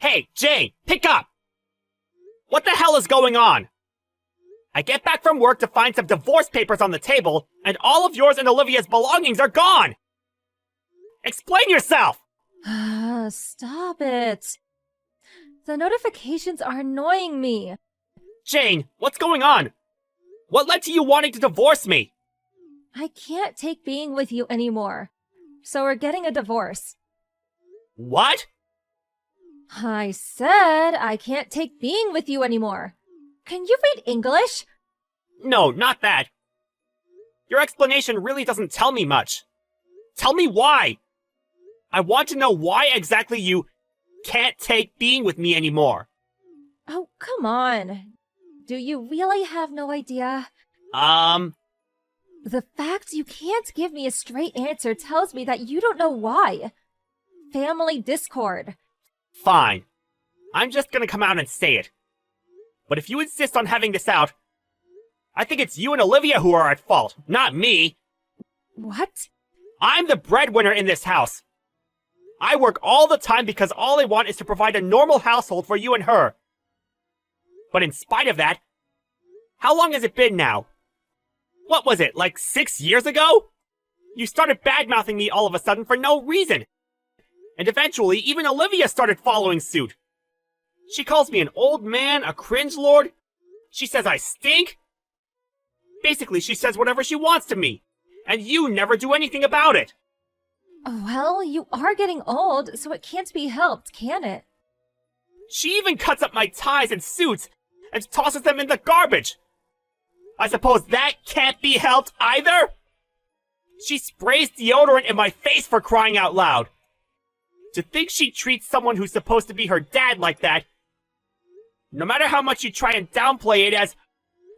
Hey, Jane, pick up! What the hell is going on? I get back from work to find some divorce papers on the table, and all of yours and Olivia's belongings are gone! Explain yourself! Stop it. The notifications are annoying me. Jane, what's going on? What led to you wanting to divorce me? I can't take being with you anymore. So we're getting a divorce. What? I said I can't take being with you anymore. Can you read English? No, not that. Your explanation really doesn't tell me much. Tell me why. I want to know why exactly you can't take being with me anymore. Oh, come on. Do you really have no idea? The fact you can't give me a straight answer tells me that you don't know why. Family discord. Fine. I'm just gonna come out and say it. But if you insist on having this out, I think it's you and Olivia who are at fault, not me. What? I'm the breadwinner in this house. I work all the time because all I want is to provide a normal household for you and her. But in spite of that, how long has it been now? What was it, like 6 years ago? You started bad-mouthing me all of a sudden for no reason. And eventually, even Olivia started following suit. She calls me an old man, a cringe lord. She says I stink. Basically, she says whatever she wants to me. And you never do anything about it. Well, you are getting old, so it can't be helped, can it? She even cuts up my ties and suits and tosses them in the garbage. I suppose that can't be helped either? She sprays deodorant in my face for crying out loud. To think she treats someone who's supposed to be her dad like that, no matter how much you try and downplay it as,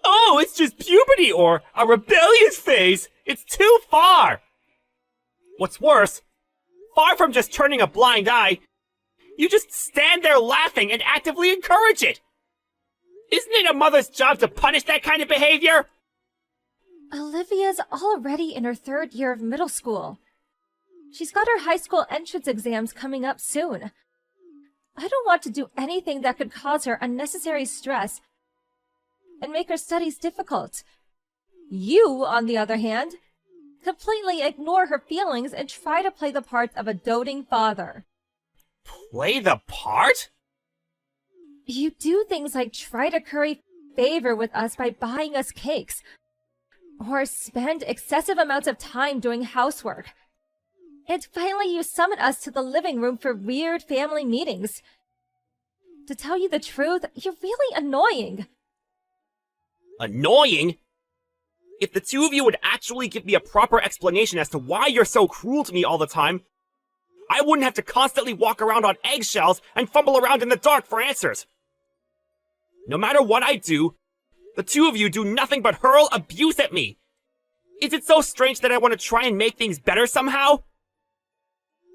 oh, it's just puberty or a rebellious phase, it's too far. What's worse, far from just turning a blind eye, you just stand there laughing and actively encourage it. Isn't it a mother's job to punish that kind of behavior? Olivia's already in her 3rd year of middle school. She's got her high school entrance exams coming up soon. I don't want to do anything that could cause her unnecessary stress and make her studies difficult. You, on the other hand, completely ignore her feelings and try to play the part of a doting father. Play the part? You do things like try to curry favor with us by buying us cakes, or spend excessive amounts of time doing housework. And finally you summon us to the living room for weird family meetings. To tell you the truth, you're really annoying. Annoying? If the two of you would actually give me a proper explanation as to why you're so cruel to me all the time, I wouldn't have to constantly walk around on eggshells and fumble around in the dark for answers. No matter what I do, the two of you do nothing but hurl abuse at me. Is it so strange that I want to try and make things better somehow?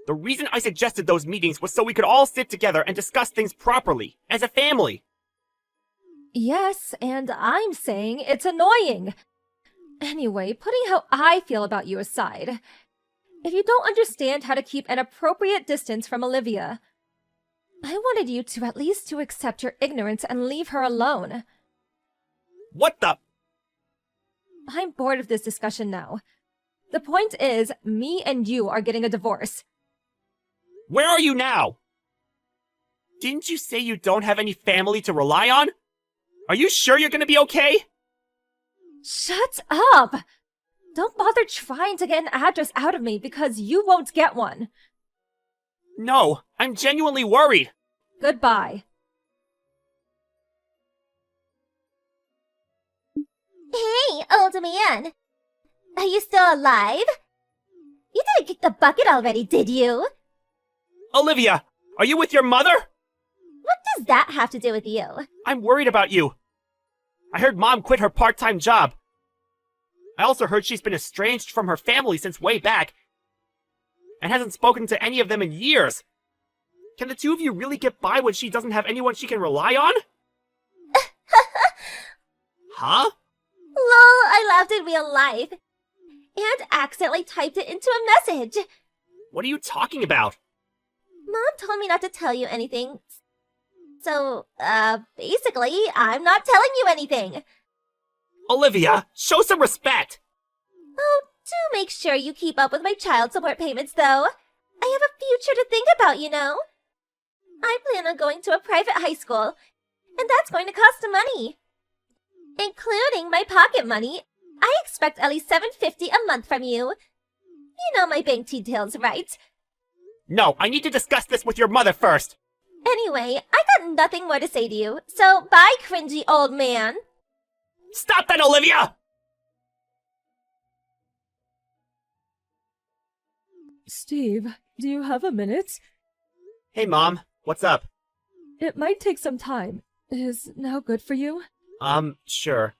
The reason I suggested those meetings was so we could all sit together and discuss things properly, as a family. Yes, and I'm saying it's annoying. Anyway, putting how I feel about you aside, if you don't understand how to keep an appropriate distance from Olivia, I wanted you to at least to accept your ignorance and leave her alone. What the? I'm bored of this discussion now. The point is, me and you are getting a divorce. Where are you now? Didn't you say you don't have any family to rely on? Are you sure you're gonna be okay? Shut up! Don't bother trying to get an address out of me because you won't get one. No, I'm genuinely worried. Goodbye. Hey, old man. Are you still alive? You didn't kick the bucket already, did you? Olivia, are you with your mother? What does that have to do with you? I'm worried about you. I heard Mom quit her part-time job. I also heard she's been estranged from her family since way back, and hasn't spoken to any of them in years. Can the two of you really get by when she doesn't have anyone she can rely on? Huh? Lol, I laughed in real life. And accidentally typed it into a message. What are you talking about? Mom told me not to tell you anything, So, basically, I'm not telling you anything. Olivia, show some respect! Oh, do make sure you keep up with my child support payments, though. I have a future to think about, you know. I plan on going to a private high school, and that's going to cost some money. Including my pocket money, I expect at least $750 a month from you. You know my bank details, right? No, I need to discuss this with your mother first! Anyway, I got nothing more to say to you, so bye, cringy old man. Stop that, Olivia! Steve, do you have a minute? Hey, Mom. What's up? It might take some time. Is now good for you? Sure.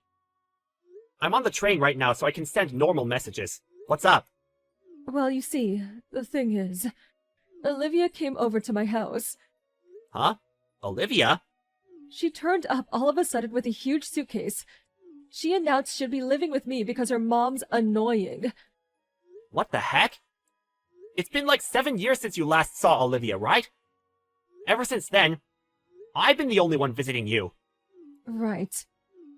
I'm on the train right now, so I can send normal messages. What's up? Well, you see, the thing is, Olivia came over to my house. Huh? Olivia? She turned up all of a sudden with a huge suitcase. She announced she'd be living with me because her mom's annoying. What the heck? It's been like 7 years since you last saw Olivia, right? Ever since then, I've been the only one visiting you. Right.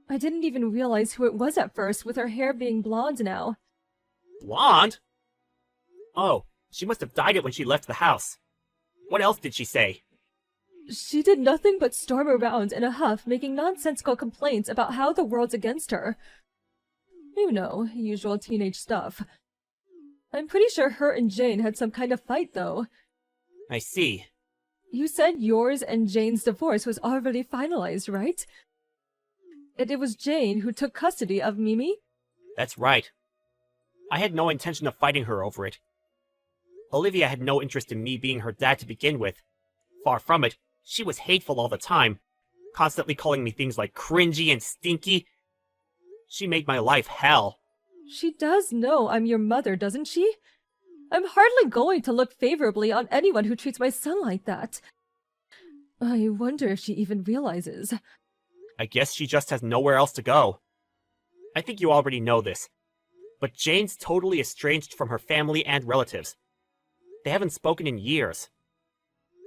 I didn't even realize who it was at first, with her hair being blonde now. Blonde? Oh, she must have dyed it when she left the house. What else did she say? She did nothing but storm around in a huff, making nonsensical complaints about how the world's against her. You know, usual teenage stuff. I'm pretty sure her and Jane had some kind of fight, though. I see. You said yours and Jane's divorce was already finalized, right? And it was Jane who took custody of Mimi? That's right. I had no intention of fighting her over it. Olivia had no interest in me being her dad to begin with. Far from it, she was hateful all the time, constantly calling me things like cringy and stinky. She made my life hell. She does know I'm your mother, doesn't she? I'm hardly going to look favorably on anyone who treats my son like that. I wonder if she even realizes. I guess she just has nowhere else to go. I think you already know this, but Jane's totally estranged from her family and relatives. They haven't spoken in years.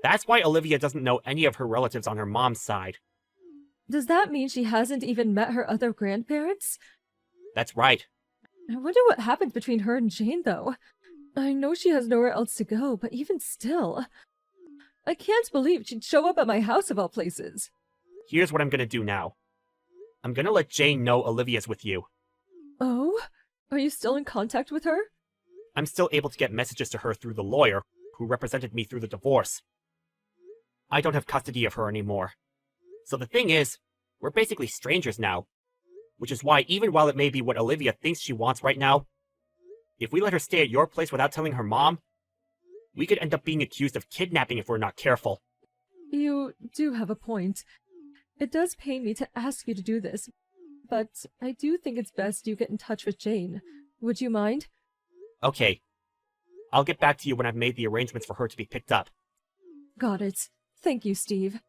That's why Olivia doesn't know any of her relatives on her mom's side. Does that mean she hasn't even met her other grandparents? That's right. I wonder what happened between her and Jane, though. I know she has nowhere else to go, but even still... I can't believe she'd show up at my house of all places. Here's what I'm gonna do now. I'm gonna let Jane know Olivia's with you. Oh? Are you still in contact with her? I'm still able to get messages to her through the lawyer who represented me through the divorce. I don't have custody of her anymore. So the thing is, we're basically strangers now. Which is why, even while it may be what Olivia thinks she wants right now, if we let her stay at your place without telling her mom, we could end up being accused of kidnapping if we're not careful. You do have a point. It does pain me to ask you to do this, but I do think it's best you get in touch with Jane. Would you mind? Okay. I'll get back to you when I've made the arrangements for her to be picked up. Got it. Thank you, Steve.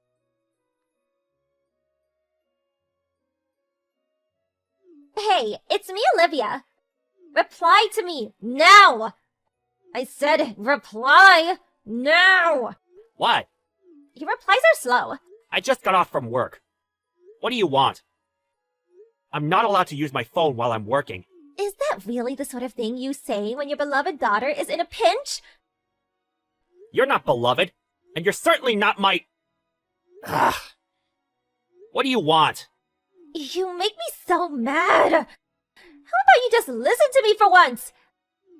Hey, it's me, Olivia. Reply to me, now! I said reply, now! What? Your replies are slow. I just got off from work. What do you want? I'm not allowed to use my phone while I'm working. Is that really the sort of thing you say when your beloved daughter is in a pinch? You're not beloved, and you're certainly not my... Ugh. What do you want? You make me so mad. How about you just listen to me for once?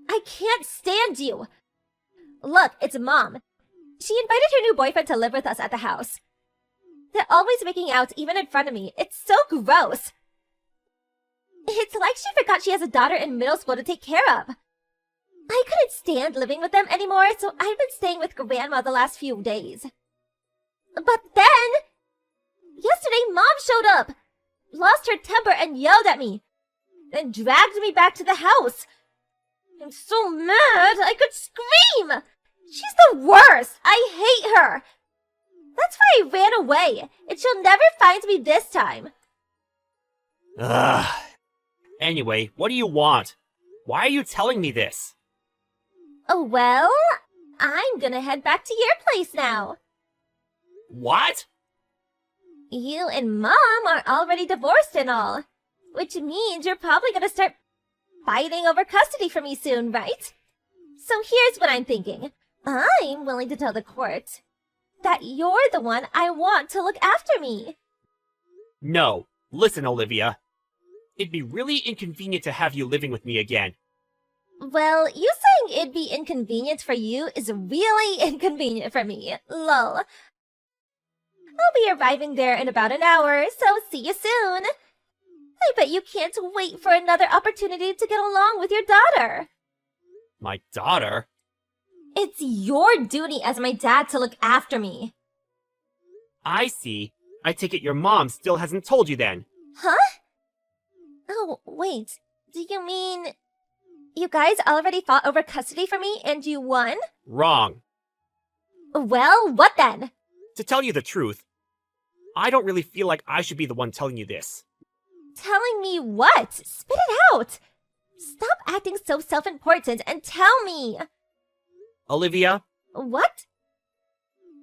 I can't stand you. Look, it's Mom. She invited her new boyfriend to live with us at the house. They're always making out even in front of me. It's so gross. It's like she forgot she has a daughter in middle school to take care of. I couldn't stand living with them anymore, so I've been staying with Grandma the last few days. But then... yesterday, Mom showed up, lost her temper and yelled at me, then dragged me back to the house. I'm so mad I could scream! She's the worst! I hate her! That's why I ran away, and she'll never find me this time. Ugh. Anyway, what do you want? Why are you telling me this? Oh, well, I'm gonna head back to your place now. What? You and Mom are already divorced and all, which means you're probably gonna start fighting over custody for me soon, right? So here's what I'm thinking. I'm willing to tell the court that you're the one I want to look after me. No. Listen, Olivia. It'd be really inconvenient to have you living with me again. Well, you saying it'd be inconvenient for you is really inconvenient for me. Lol. I'll be arriving there in about an hour, so see you soon. I bet you can't wait for another opportunity to get along with your daughter. My daughter? It's your duty as my dad to look after me. I see. I take it your mom still hasn't told you then. Huh? Oh, wait. Do you mean you guys already fought over custody for me and you won? Wrong. Well, what then? To tell you the truth, I don't really feel like I should be the one telling you this. Telling me what? Spit it out! Stop acting so self-important and tell me! Olivia, What?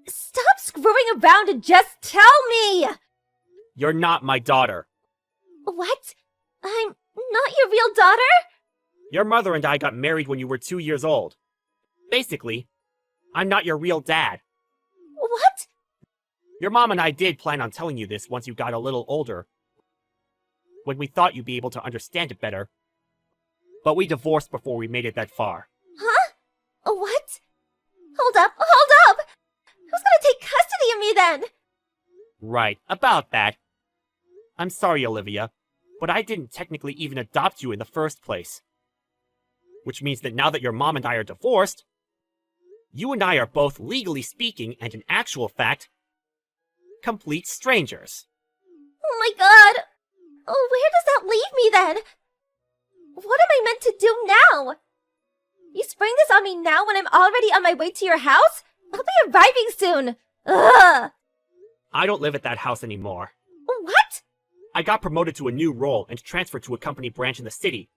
Stop screwing around and just tell me! you're not my daughter. What? I'm not your real daughter? Your mother and I got married when you were 2 years old. Basically, I'm not your real dad. What? Your mom and I did plan on telling you this once you got a little older, when we thought you'd be able to understand it better. But we divorced before we made it that far. Huh? What? Hold up, hold up! Who's gonna take custody of me then? Right, about that. I'm sorry, Olivia, but I didn't technically even adopt you in the first place. Which means that now that your mom and I are divorced, you and I are both, legally speaking and in actual fact, complete strangers. Oh my god! Oh, where does that leave me then? What am I meant to do now? You spring this on me now when I'm already on my way to your house? I'll be arriving soon! Ugh! I don't live at that house anymore. What? I got promoted to a new role and transferred to a company branch in the city,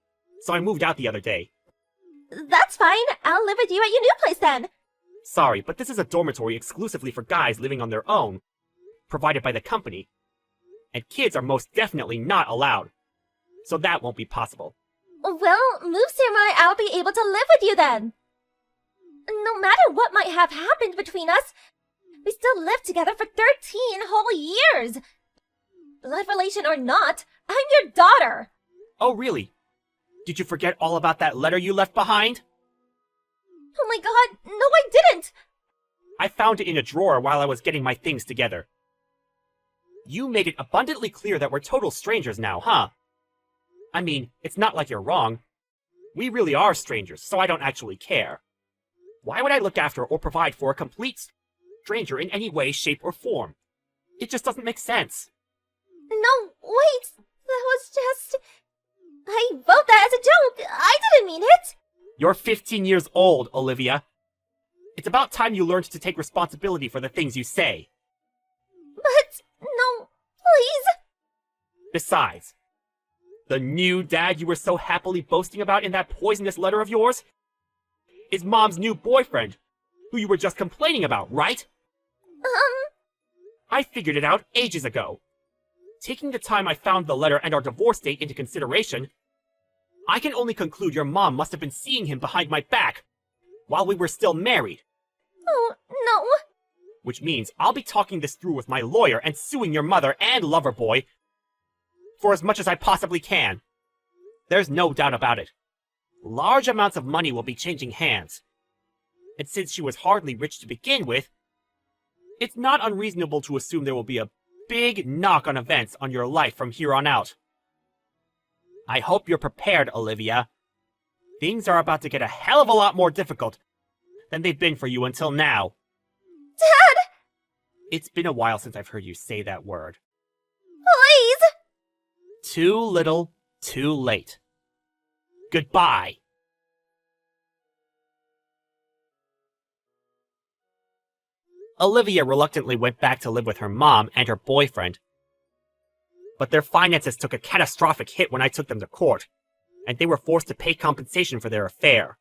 so I moved out the other day. That's fine. I'll live with you at your new place then. Sorry, but this is a dormitory exclusively for guys living on their own, provided by the company. And kids are most definitely not allowed. So that won't be possible. Well, move Samurai, I'll be able to live with you then. No matter what might have happened between us, we still lived together for 13 whole years. Blood relation or not, I'm your daughter. Oh, really? Did you forget all about that letter you left behind? Oh my god, no I didn't! I found it in a drawer while I was getting my things together. You made it abundantly clear that we're total strangers now, huh? I mean, it's not like you're wrong. We really are strangers, so I don't actually care. Why would I look after or provide for a complete stranger in any way, shape, or form? It just doesn't make sense. No, wait, that was just... I wrote that as a joke, I didn't mean it! You're 15 years old, Olivia. It's about time you learned to take responsibility for the things you say. But, no, please! Besides, the new dad you were so happily boasting about in that poisonous letter of yours is Mom's new boyfriend, who you were just complaining about, right? I figured it out ages ago. Taking the time I found the letter and our divorce date into consideration, I can only conclude your mom must have been seeing him behind my back while we were still married. Oh, no. Which means I'll be talking this through with my lawyer and suing your mother and lover boy for as much as I possibly can. There's no doubt about it. Large amounts of money will be changing hands. And since she was hardly rich to begin with, it's not unreasonable to assume there will be a big knock on events on your life from here on out. I hope you're prepared, Olivia. Things are about to get a hell of a lot more difficult than they've been for you until now. Dad! It's been a while since I've heard you say that word. Please! Too little, too late. Goodbye. Olivia reluctantly went back to live with her mom and her boyfriend. But their finances took a catastrophic hit when I took them to court, and they were forced to pay compensation for their affair.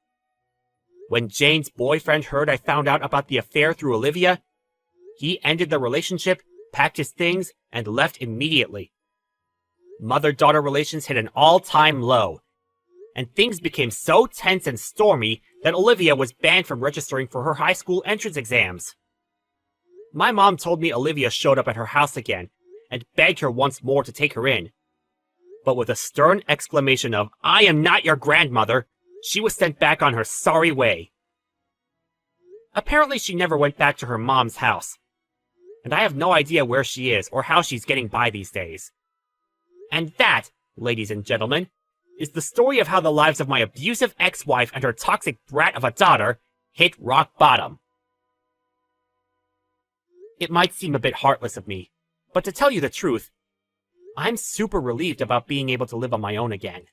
When Jane's boyfriend heard I found out about the affair through Olivia, he ended the relationship packed his things, and left immediately. Mother-daughter relations hit an all-time low, and things became so tense and stormy that Olivia was banned from registering for her high school entrance exams. My mom told me Olivia showed up at her house again and begged her once more to take her in. But with a stern exclamation of, "I am not your grandmother," she was sent back on her sorry way. Apparently she never went back to her mom's house, and I have no idea where she is or how she's getting by these days. And that, ladies and gentlemen, is the story of how the lives of my abusive ex-wife and her toxic brat of a daughter hit rock bottom. It might seem a bit heartless of me, but to tell you the truth, I'm super relieved about being able to live on my own again.